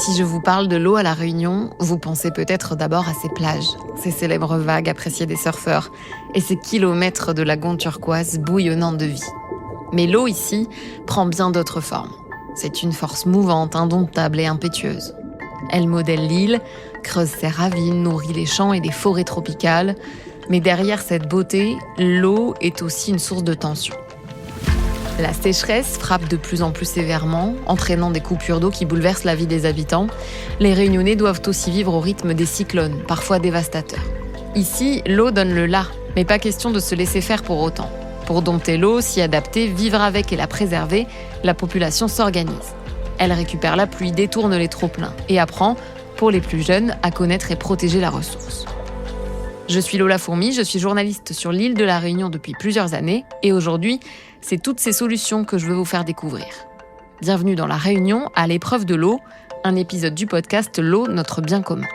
Si je vous parle de l'eau à La Réunion, vous pensez peut-être d'abord à ses plages, ses célèbres vagues appréciées des surfeurs et ses kilomètres de lagons turquoise bouillonnant de vie. Mais l'eau ici prend bien d'autres formes. C'est une force mouvante, indomptable et impétueuse. Elle modèle l'île, creuse ses ravines, nourrit les champs et les forêts tropicales. Mais derrière cette beauté, l'eau est aussi une source de tension. La sécheresse frappe de plus en plus sévèrement, entraînant des coupures d'eau qui bouleversent la vie des habitants. Les Réunionnais doivent aussi vivre au rythme des cyclones, parfois dévastateurs. Ici, l'eau donne le là, mais pas question de se laisser faire pour autant. Pour dompter l'eau, s'y adapter, vivre avec et la préserver, la population s'organise. Elle récupère la pluie, détourne les trop-pleins et apprend, pour les plus jeunes, à connaître et protéger la ressource. Je suis Lola Fourmi, je suis journaliste sur l'île de La Réunion depuis plusieurs années et aujourd'hui, c'est toutes ces solutions que je veux vous faire découvrir. Bienvenue dans La Réunion, à l'épreuve de l'eau, un épisode du podcast L'eau, notre bien commun.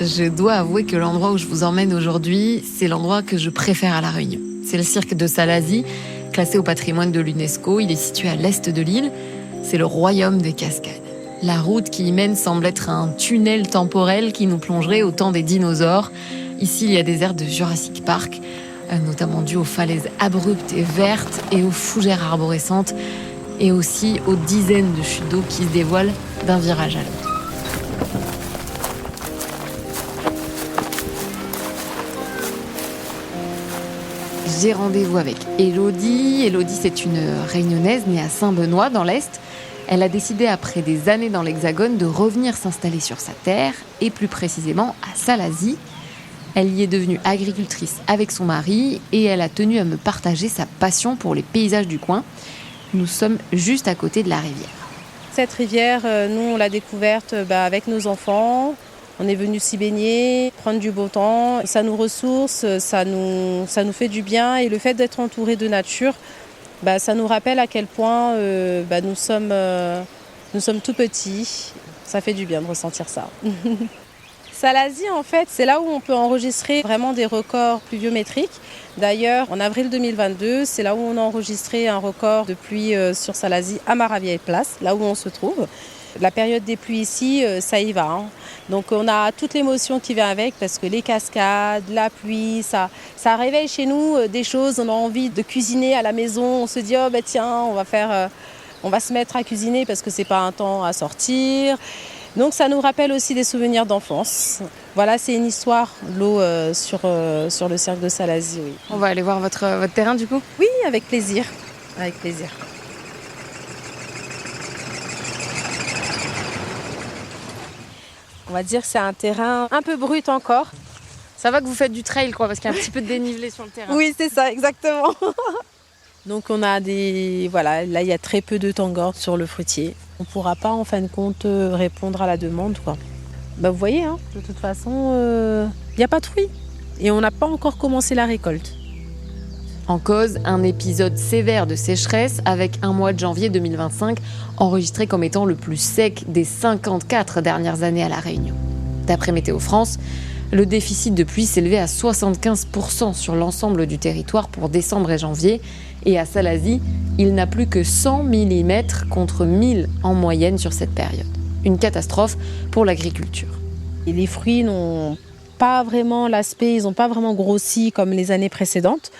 Je dois avouer que l'endroit où je vous emmène aujourd'hui, c'est l'endroit que je préfère à La Réunion. C'est le cirque de Salazie, classé au patrimoine de l'UNESCO. Il est situé à l'est de l'île. C'est le royaume des cascades. La route qui y mène semble être un tunnel temporel qui nous plongerait au temps des dinosaures. Ici, il y a des aires de Jurassic Park, notamment dues aux falaises abruptes et vertes et aux fougères arborescentes, et aussi aux dizaines de chutes d'eau qui se dévoilent d'un virage à l'autre. J'ai rendez-vous avec Élodie. Élodie, c'est une Réunionnaise née à Saint-Benoît, dans l'Est. Elle a décidé, après des années dans l'Hexagone, de revenir s'installer sur sa terre, et plus précisément à Salazie. Elle y est devenue agricultrice avec son mari, et elle a tenu à me partager sa passion pour les paysages du coin. Nous sommes juste à côté de la rivière. Cette rivière, nous, on l'a découverte avec nos enfants. On est venu s'y baigner, prendre du beau temps. Ça nous ressource, ça nous fait du bien. Et le fait d'être entouré de nature, ça nous rappelle à quel point nous sommes tout petits. Ça fait du bien de ressentir ça. Salazie, en fait, c'est là où on peut enregistrer vraiment des records pluviométriques. D'ailleurs, en avril 2022, c'est là où on a enregistré un record de pluie sur Salazie à Maravieille Place, là où on se trouve. La période des pluies ici, ça y va. Donc on a toute l'émotion qui vient avec parce que les cascades, la pluie, ça réveille chez nous des choses. On a envie de cuisiner à la maison. On se dit tiens, on va se mettre à cuisiner parce que c'est pas un temps à sortir. Donc ça nous rappelle aussi des souvenirs d'enfance. Voilà, c'est une histoire, l'eau sur le cirque de Salazie. Oui. On va aller voir votre terrain du coup ? Oui, avec plaisir. Avec plaisir. On va dire que c'est un terrain un peu brut encore. Ça va que vous faites du trail, quoi, parce qu'il y a un petit peu de dénivelé sur le terrain. Oui, c'est ça, exactement. Donc on a là il y a très peu de tangordes sur le fruitier. On ne pourra pas en fin de compte répondre à la demande, quoi. Vous voyez, de toute façon, il n'y a pas de fruits. Et on n'a pas encore commencé la récolte. En cause, un épisode sévère de sécheresse avec un mois de janvier 2025 enregistré comme étant le plus sec des 54 dernières années à La Réunion. D'après Météo France, le déficit de pluie s'élevait à 75% sur l'ensemble du territoire pour décembre et janvier. Et à Salazie, il n'a plus que 100 mm contre 1000 en moyenne sur cette période. Une catastrophe pour l'agriculture. Et les fruits n'ont pas vraiment l'aspect, ils n'ont pas vraiment grossi comme les années précédentes.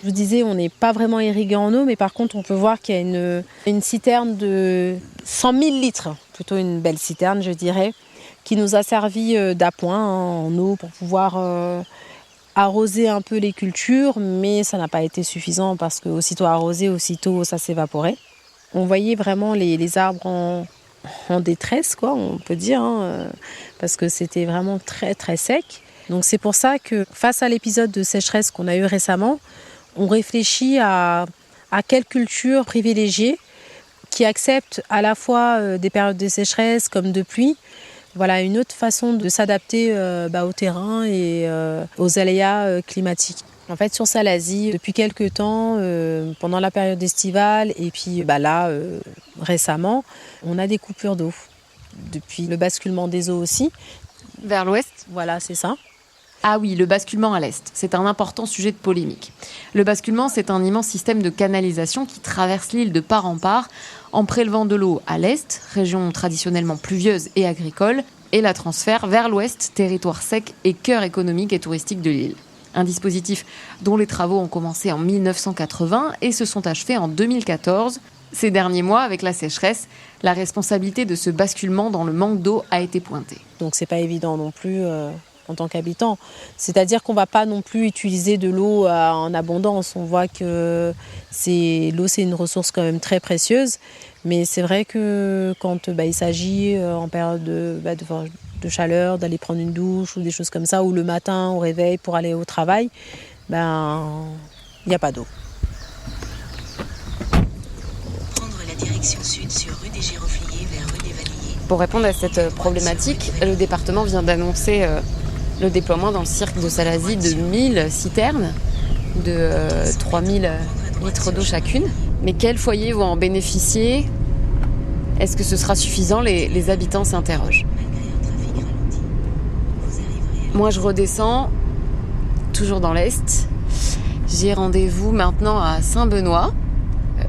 Je vous disais, on n'est pas vraiment irrigué en eau, mais par contre, on peut voir qu'il y a une citerne de 100 000 litres, plutôt une belle citerne, je dirais, qui nous a servi d'appoint en eau pour pouvoir arroser un peu les cultures, mais ça n'a pas été suffisant parce qu'aussitôt arrosé, aussitôt ça s'évaporait. On voyait vraiment les arbres en détresse, quoi, on peut dire, parce que c'était vraiment très très sec. Donc c'est pour ça que face à l'épisode de sécheresse qu'on a eu récemment, on réfléchit à quelle culture privilégier qui accepte à la fois des périodes de sécheresse comme de pluie. Voilà, une autre façon de s'adapter au terrain et aux aléas climatiques. En fait, sur Salazie, depuis quelques temps, pendant la période estivale et puis récemment, on a des coupures d'eau. Depuis le basculement des eaux aussi. Vers l'ouest ? Voilà, c'est ça. Ah oui, le basculement à l'est, c'est un important sujet de polémique. Le basculement, c'est un immense système de canalisation qui traverse l'île de part en part en prélevant de l'eau à l'est, région traditionnellement pluvieuse et agricole, et la transfère vers l'ouest, territoire sec et cœur économique et touristique de l'île. Un dispositif dont les travaux ont commencé en 1980 et se sont achevés en 2014. Ces derniers mois, avec la sécheresse, la responsabilité de ce basculement dans le manque d'eau a été pointée. Donc c'est pas évident non plus en tant qu'habitant. C'est-à-dire qu'on ne va pas non plus utiliser de l'eau en abondance. On voit que l'eau, c'est une ressource quand même très précieuse. Mais c'est vrai que quand il s'agit en période de chaleur, d'aller prendre une douche ou des choses comme ça, ou le matin au réveil pour aller au travail, il n'y a pas d'eau. Prendre la direction sud sur rue des Girofliers vers rue des Vanilliers. Pour répondre à cette problématique, le département vient d'annoncer le déploiement dans le cirque de Salazie de 1000 citernes de 3000 litres d'eau chacune. Mais quels foyers vont en bénéficier ? Est-ce que ce sera suffisant ? Les habitants s'interrogent. Moi, je redescends, toujours dans l'Est. J'ai rendez-vous maintenant à Saint-Benoît,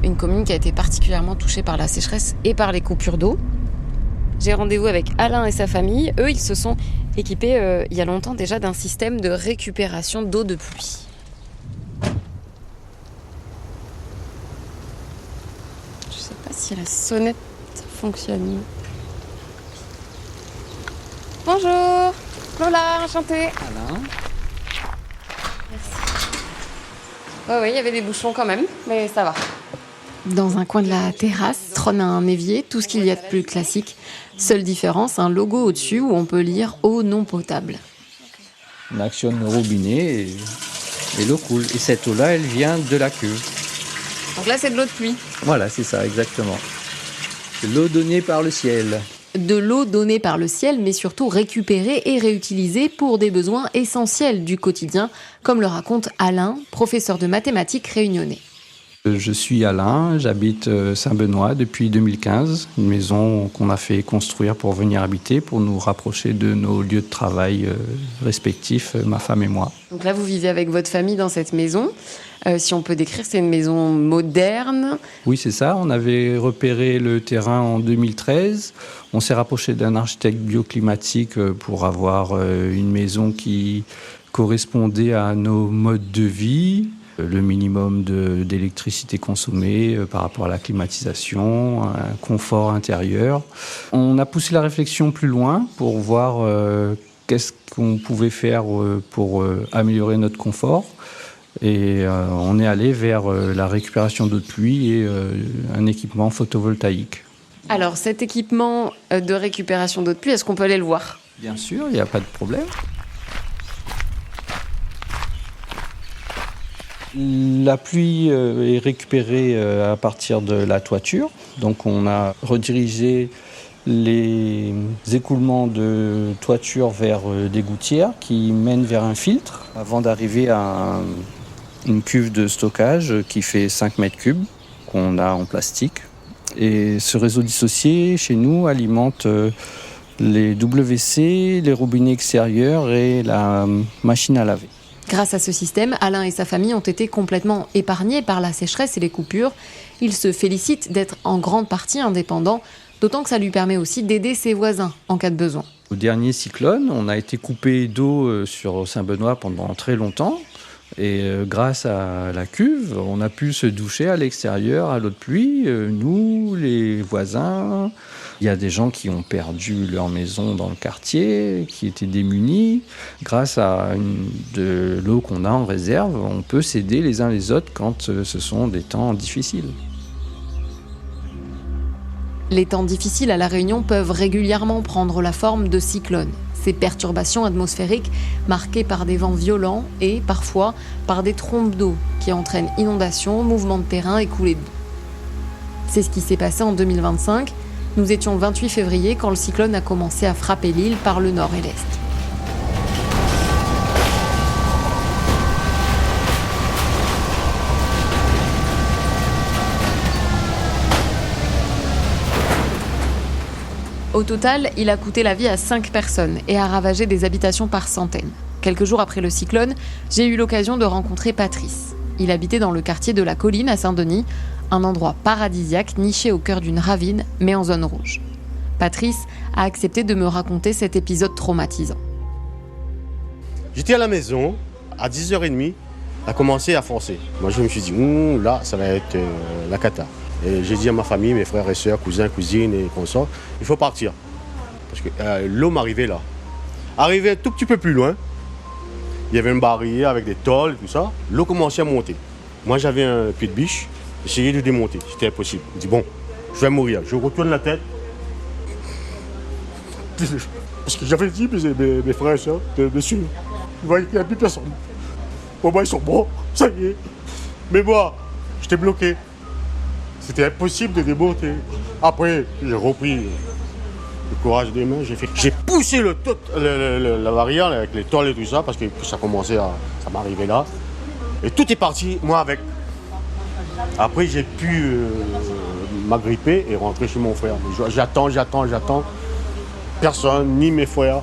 une commune qui a été particulièrement touchée par la sécheresse et par les coupures d'eau. J'ai rendez-vous avec Alain et sa famille. Eux, ils se sont équipés il y a longtemps déjà d'un système de récupération d'eau de pluie. Je ne sais pas si la sonnette fonctionne. Bonjour, Lola, enchantée. Alain. Oui, il y avait des bouchons quand même, mais ça va. Dans un coin de la terrasse trône un évier, tout ce qu'il y a de plus classique. Seule différence, un logo au-dessus où on peut lire « eau non potable ». On actionne le robinet et l'eau coule. Et cette eau-là, elle vient de la cuve. Donc là, c'est de l'eau de pluie. Voilà, c'est ça, exactement. C'est l'eau donnée par le ciel. De l'eau donnée par le ciel, mais surtout récupérée et réutilisée pour des besoins essentiels du quotidien, comme le raconte Alain, professeur de mathématiques réunionnais. Je suis Alain, j'habite Saint-Benoît depuis 2015, une maison qu'on a fait construire pour venir habiter, pour nous rapprocher de nos lieux de travail respectifs, ma femme et moi. Donc là, vous vivez avec votre famille dans cette maison. Si on peut décrire, c'est une maison moderne. Oui, c'est ça. On avait repéré le terrain en 2013. On s'est rapproché d'un architecte bioclimatique pour avoir une maison qui correspondait à nos modes de vie. Le minimum d'électricité consommée par rapport à la climatisation, un confort intérieur. On a poussé la réflexion plus loin pour voir qu'est-ce qu'on pouvait faire pour améliorer notre confort. Et on est allé vers la récupération d'eau de pluie et un équipement photovoltaïque. Alors cet équipement de récupération d'eau de pluie, est-ce qu'on peut aller le voir ? Bien sûr, il n'y a pas de problème. La pluie est récupérée à partir de la toiture. Donc on a redirigé les écoulements de toiture vers des gouttières qui mènent vers un filtre avant d'arriver à une cuve de stockage qui fait 5 mètres cubes qu'on a en plastique. Et ce réseau dissocié, chez nous, alimente les WC, les robinets extérieurs et la machine à laver. Grâce à ce système, Alain et sa famille ont été complètement épargnés par la sécheresse et les coupures. Il se félicite d'être en grande partie indépendant, d'autant que ça lui permet aussi d'aider ses voisins en cas de besoin. Au dernier cyclone, on a été coupé d'eau sur Saint-Benoît pendant très longtemps. Et grâce à la cuve, on a pu se doucher à l'extérieur, à l'eau de pluie, nous, les voisins. Il y a des gens qui ont perdu leur maison dans le quartier, qui étaient démunis. Grâce à de l'eau qu'on a en réserve, on peut s'aider les uns les autres quand ce sont des temps difficiles. Les temps difficiles à La Réunion peuvent régulièrement prendre la forme de cyclones. Ces perturbations atmosphériques marquées par des vents violents et parfois par des trombes d'eau qui entraînent inondations, mouvements de terrain et coulées d'eau. C'est ce qui s'est passé en 2025. Nous étions le 28 février quand le cyclone a commencé à frapper l'île par le nord et l'est. Au total, il a coûté la vie à 5 personnes et a ravagé des habitations par centaines. Quelques jours après le cyclone, j'ai eu l'occasion de rencontrer Patrice. Il habitait dans le quartier de la Colline à Saint-Denis, un endroit paradisiaque niché au cœur d'une ravine, mais en zone rouge. Patrice a accepté de me raconter cet épisode traumatisant. J'étais à la maison, à 10h30, a commencé à foncer. Moi, je me suis dit, là, ça va être la cata. Et j'ai dit à ma famille, mes frères et sœurs, cousins, cousines et consorts, il faut partir. Parce que l'eau m'arrivait là. Arrivé un tout petit peu plus loin, il y avait une barrière avec des tôles et tout ça. L'eau commençait à monter. Moi, j'avais un pied de biche. J'essayais de démonter. C'était impossible. Je dis, bon, je vais mourir. Je retourne la tête. Parce que j'avais dit mes frères et sœurs de suivre. Ils voyaient qu'il n'y a plus personne. Bon, ils sont bons. Ça y est. Mais moi, j'étais bloqué. C'était impossible de démonter. Après, j'ai repris le courage des mains. J'ai poussé la barrière avec les tôles et tout ça parce que ça commençait ça m'arrivait là. Et tout est parti, moi avec. Après, j'ai pu m'agripper et rentrer chez mon frère. J'attends. Personne, ni mes frères,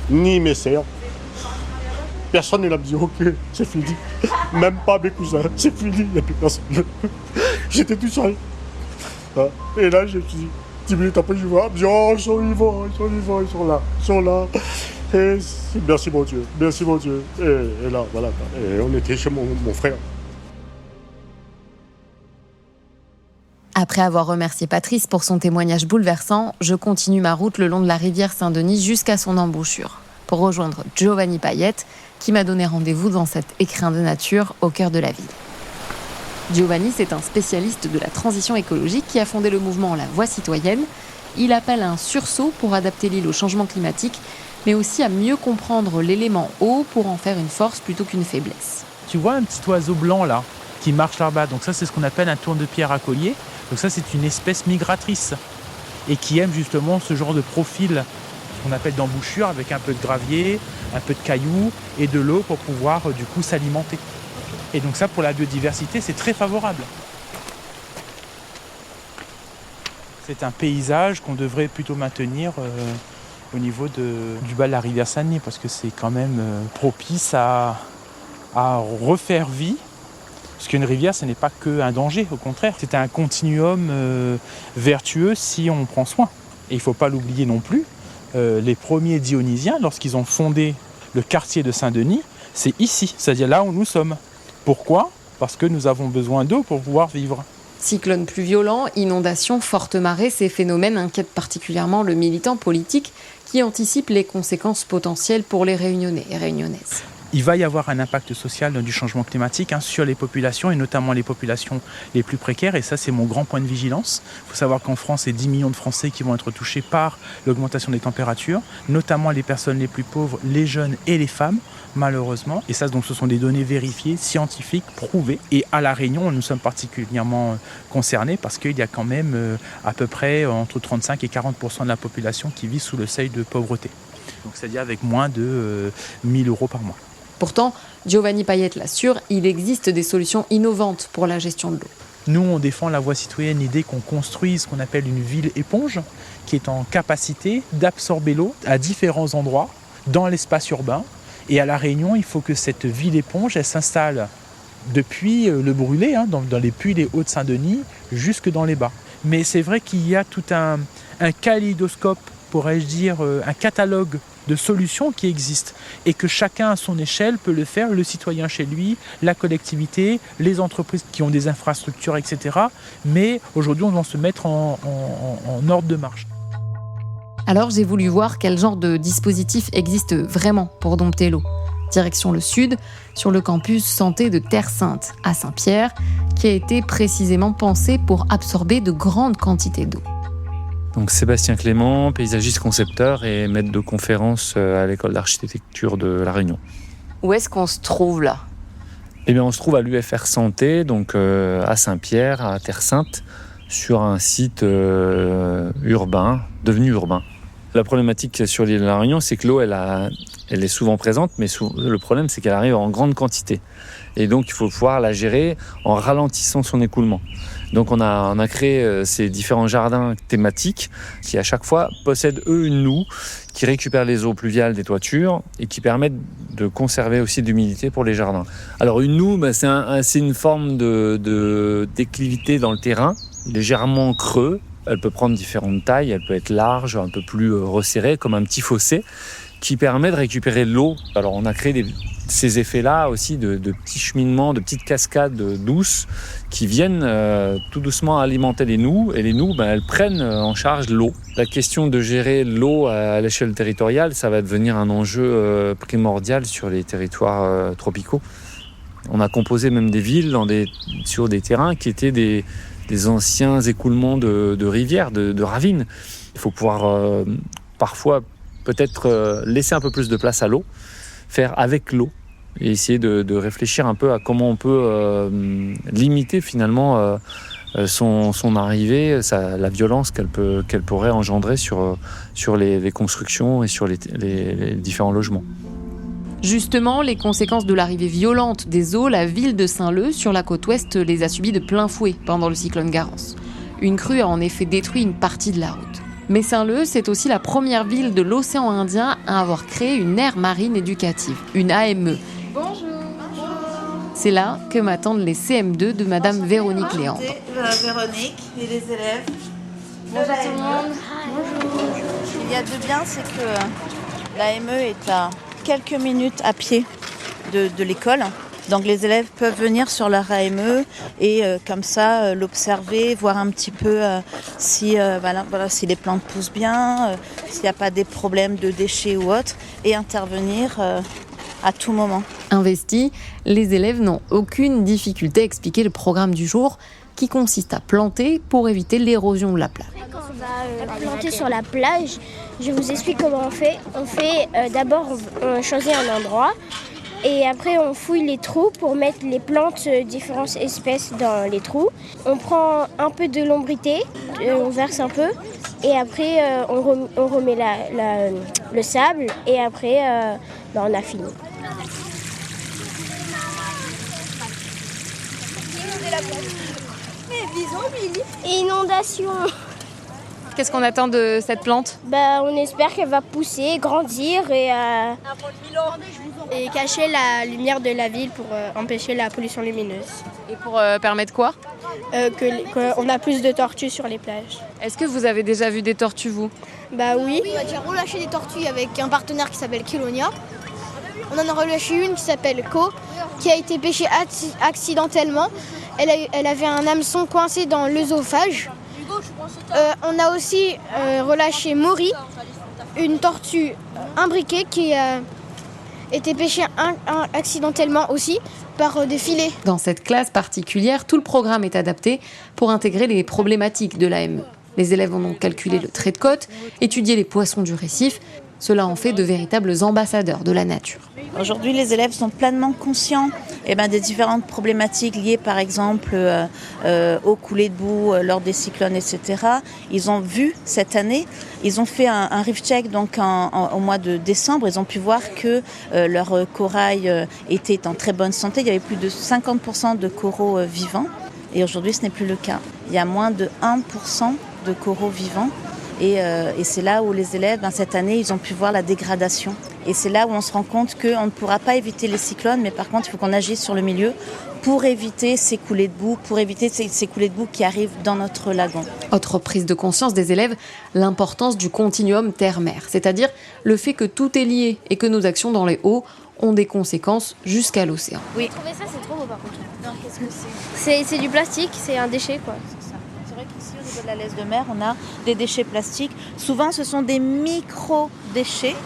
ni mes sœurs. Personne ne l'a dit, ok, c'est fini. Même pas mes cousins, c'est fini, il n'y a plus personne. J'étais tout seul. Et là, je me suis dit, 10 minutes après, je vois, ils sont vivants, ils sont là. Et merci mon Dieu. Et là, voilà. Et on était chez mon frère. Après avoir remercié Patrice pour son témoignage bouleversant, je continue ma route le long de la rivière Saint-Denis jusqu'à son embouchure, pour rejoindre Giovanni Payette, qui m'a donné rendez-vous dans cet écrin de nature au cœur de la ville. Giovanni, c'est un spécialiste de la transition écologique qui a fondé le mouvement La Voix citoyenne. Il appelle à un sursaut pour adapter l'île au changement climatique, mais aussi à mieux comprendre l'élément eau pour en faire une force plutôt qu'une faiblesse. Tu vois un petit oiseau blanc là, qui marche là-bas. Donc ça, c'est ce qu'on appelle un tourne-pierre à collier. Donc ça, c'est une espèce migratrice et qui aime justement ce genre de profil qu'on appelle d'embouchure avec un peu de gravier, un peu de cailloux et de l'eau pour pouvoir du coup s'alimenter. Et donc ça, pour la biodiversité, c'est très favorable. C'est un paysage qu'on devrait plutôt maintenir au niveau du bas de la rivière Saint-Denis parce que c'est quand même propice à refaire vie. Parce qu'une rivière, ce n'est pas qu'un danger, au contraire. C'est un continuum vertueux si on prend soin. Et il ne faut pas l'oublier non plus, les premiers Dionysiens, lorsqu'ils ont fondé le quartier de Saint-Denis, c'est ici, c'est-à-dire là où nous sommes. Pourquoi ? Parce que nous avons besoin d'eau pour pouvoir vivre. Cyclones plus violents, inondations, fortes marées, ces phénomènes inquiètent particulièrement le militant politique qui anticipe les conséquences potentielles pour les Réunionnais et Réunionnaises. Il va y avoir un impact social du changement climatique sur les populations et notamment les populations les plus précaires. Et ça, c'est mon grand point de vigilance. Il faut savoir qu'en France, c'est 10 millions de Français qui vont être touchés par l'augmentation des températures, notamment les personnes les plus pauvres, les jeunes et les femmes, malheureusement. Et ça, donc, ce sont des données vérifiées, scientifiques, prouvées. Et à La Réunion, nous sommes particulièrement concernés parce qu'il y a quand même à peu près entre 35 et 40% de la population qui vit sous le seuil de pauvreté. Donc, c'est-à-dire avec moins de 1 000 € par mois. Pourtant, Giovanni Payette l'assure, il existe des solutions innovantes pour la gestion de l'eau. Nous, on défend La Voix citoyenne l'idée qu'on construise ce qu'on appelle une ville éponge qui est en capacité d'absorber l'eau à différents endroits dans l'espace urbain. Et à La Réunion, il faut que cette ville éponge, elle s'installe depuis le brûlé, dans les puits des Hauts-de-Saint-Denis, jusque dans les bas. Mais c'est vrai qu'il y a tout un kaléidoscope, pourrais-je dire, un catalogue de solutions qui existent et que chacun à son échelle peut le faire, le citoyen chez lui, la collectivité, les entreprises qui ont des infrastructures, etc. Mais aujourd'hui, on doit se mettre en ordre de marche. Alors j'ai voulu voir quel genre de dispositif existe vraiment pour dompter l'eau. Direction le sud, sur le campus santé de Terre Sainte, à Saint-Pierre, qui a été précisément pensé pour absorber de grandes quantités d'eau. Donc Sébastien Clément, paysagiste concepteur et maître de conférence à l'école d'architecture de La Réunion. Où est-ce qu'on se trouve là ? Eh bien, on se trouve à l'UFR Santé, donc à Saint-Pierre, à Terre Sainte, sur un site urbain, devenu urbain. La problématique sur l'île de La Réunion, c'est que l'eau, elle elle est souvent présente, mais le problème, c'est qu'elle arrive en grande quantité. Et donc, il faut pouvoir la gérer en ralentissant son écoulement. Donc, on a créé ces différents jardins thématiques qui, à chaque fois, possèdent, eux, une noue qui récupère les eaux pluviales des toitures et qui permettent de conserver aussi de l'humidité pour les jardins. Alors, une noue, c'est une forme de déclivité dans le terrain, légèrement creux. Elle peut prendre différentes tailles, elle peut être large, un peu plus resserrée, comme un petit fossé, qui permet de récupérer l'eau. Alors on a créé ces effets-là aussi de petits cheminements, de petites cascades douces qui viennent tout doucement alimenter les noues. Et les noues, elles prennent en charge l'eau. La question de gérer l'eau à l'échelle territoriale, ça va devenir un enjeu primordial sur les territoires tropicaux. On a composé même des villes sur des terrains qui étaient des anciens écoulements de rivières, de ravines. Il faut pouvoir parfois peut-être laisser un peu plus de place à l'eau, faire avec l'eau et essayer de réfléchir un peu à comment on peut limiter finalement son arrivée, la violence qu'elle pourrait engendrer sur les constructions et sur les différents logements. Justement, les conséquences de l'arrivée violente des eaux, la ville de Saint-Leu, sur la côte ouest, les a subies de plein fouet pendant le cyclone Garance. Une crue a en effet détruit une partie de la route. Mais Saint-Leu, c'est aussi la première ville de l'océan Indien à avoir créé une aire marine éducative, une AME. Bonjour. C'est là que m'attendent les CM2 de Madame Véronique Léandre. Véronique et les élèves. Bonjour tout le monde. Bonjour. Il y a de bien, c'est que l'AME est à quelques minutes à pied de l'école. Donc les élèves peuvent venir sur leur AME et comme ça l'observer, voir un petit peu si les plantes poussent bien, s'il n'y a pas des problèmes de déchets ou autres, et intervenir à tout moment. Investis, les élèves n'ont aucune difficulté à expliquer le programme du jour qui consiste à planter pour éviter l'érosion de la plage. Quand on va planter sur la plage, je vous explique comment on fait. D'abord, on choisit un endroit. Et après, on fouille les trous pour mettre les plantes différentes espèces dans les trous. On prend un peu de lombrité, on verse un peu. Et après, on remet le sable. Et après, on a fini. Inondation. Qu'est-ce qu'on attend de cette plante ? On espère qu'elle va pousser, grandir et cacher la lumière de la ville pour empêcher la pollution lumineuse. Et pour permettre quoi ? Qu'on a plus de tortues sur les plages. Est-ce que vous avez déjà vu des tortues, vous ? Oui. On a déjà relâché des tortues avec un partenaire qui s'appelle Kelonia. On en a relâché une qui s'appelle Co, qui a été pêchée accidentellement. Elle avait un hameçon coincé dans l'œsophage. On a aussi relâché Maury, une tortue imbriquée qui a été pêchée accidentellement aussi par des filets. Dans cette classe particulière, tout le programme est adapté pour intégrer les problématiques de l'AME. Les élèves ont donc calculé le trait de côte, étudié les poissons du récif. Cela en fait de véritables ambassadeurs de la nature. Aujourd'hui, les élèves sont pleinement conscients des différentes problématiques liées, par exemple, aux coulées de boue lors des cyclones, etc. Ils ont vu cette année, ils ont fait un reef check donc au mois de décembre. Ils ont pu voir que leur corail était en très bonne santé. Il y avait plus de 50% de coraux vivants. Et aujourd'hui, ce n'est plus le cas. Il y a moins de 1% de coraux vivants. Et c'est là où les élèves, cette année, ils ont pu voir la dégradation. Et c'est là où on se rend compte qu'on ne pourra pas éviter les cyclones, mais par contre, il faut qu'on agisse sur le milieu pour éviter ces coulées de boue, pour éviter ces coulées de boue qui arrivent dans notre lagon. Autre prise de conscience des élèves, l'importance du continuum terre-mer, c'est-à-dire le fait que tout est lié et que nos actions dans les hauts ont des conséquences jusqu'à l'océan. Oui. Vous trouvez ça, c'est trop beau par contre. Non, qu'est-ce que c'est ? C'est du plastique, c'est un déchet quoi. C'est vrai qu'ici, au niveau de la laisse de mer, on a des déchets plastiques. Souvent, ce sont des micro-déchets.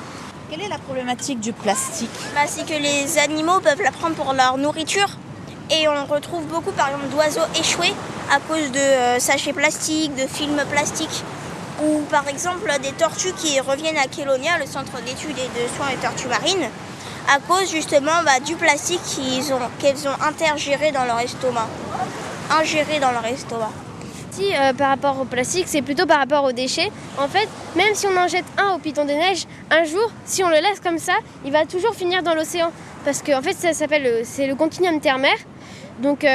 Quelle est la problématique du plastique ? C'est que les animaux peuvent la prendre pour leur nourriture. Et on retrouve beaucoup, par exemple, d'oiseaux échoués à cause de sachets plastiques, de films plastiques. Ou par exemple, des tortues qui reviennent à Kelonia, le centre d'études et de soins des tortues marines, à cause justement du plastique qu'elles ont ingéré dans leur estomac. aussi par rapport au plastique, c'est plutôt par rapport aux déchets. En fait, même si on en jette un au Piton des Neiges, un jour, si on le laisse comme ça, il va toujours finir dans l'océan. Parce que en fait, c'est le continuum terre-mer. Donc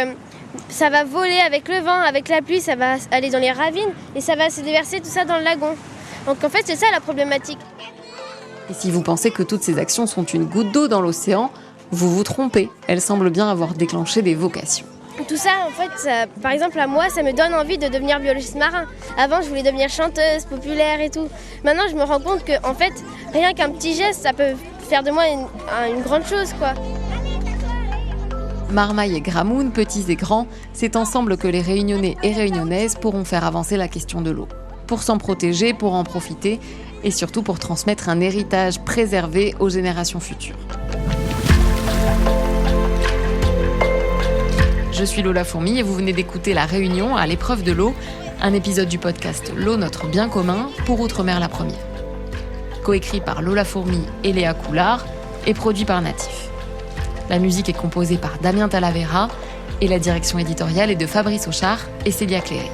ça va voler avec le vent, avec la pluie, ça va aller dans les ravines et ça va se déverser tout ça dans le lagon. Donc en fait, c'est ça la problématique. Et si vous pensez que toutes ces actions sont une goutte d'eau dans l'océan, vous vous trompez. Elles semblent bien avoir déclenché des vocations. Tout ça, en fait, par exemple, à moi, ça me donne envie de devenir biologiste marin. Avant, je voulais devenir chanteuse, populaire et tout. Maintenant, je me rends compte que, en fait, rien qu'un petit geste, ça peut faire de moi une grande chose, quoi. Marmaille et Gramoun, petits et grands, c'est ensemble que les Réunionnais et Réunionnaises pourront faire avancer la question de l'eau. Pour s'en protéger, pour en profiter et surtout pour transmettre un héritage préservé aux générations futures. Je suis Lola Fourmi et vous venez d'écouter La Réunion à l'épreuve de l'eau, un épisode du podcast L'eau, notre bien commun, pour Outre-mer la première. Coécrit par Lola Fourmi et Léa Coulard et produit par Natif. La musique est composée par Damien Talavera et la direction éditoriale est de Fabrice Auchard et Célia Cléry.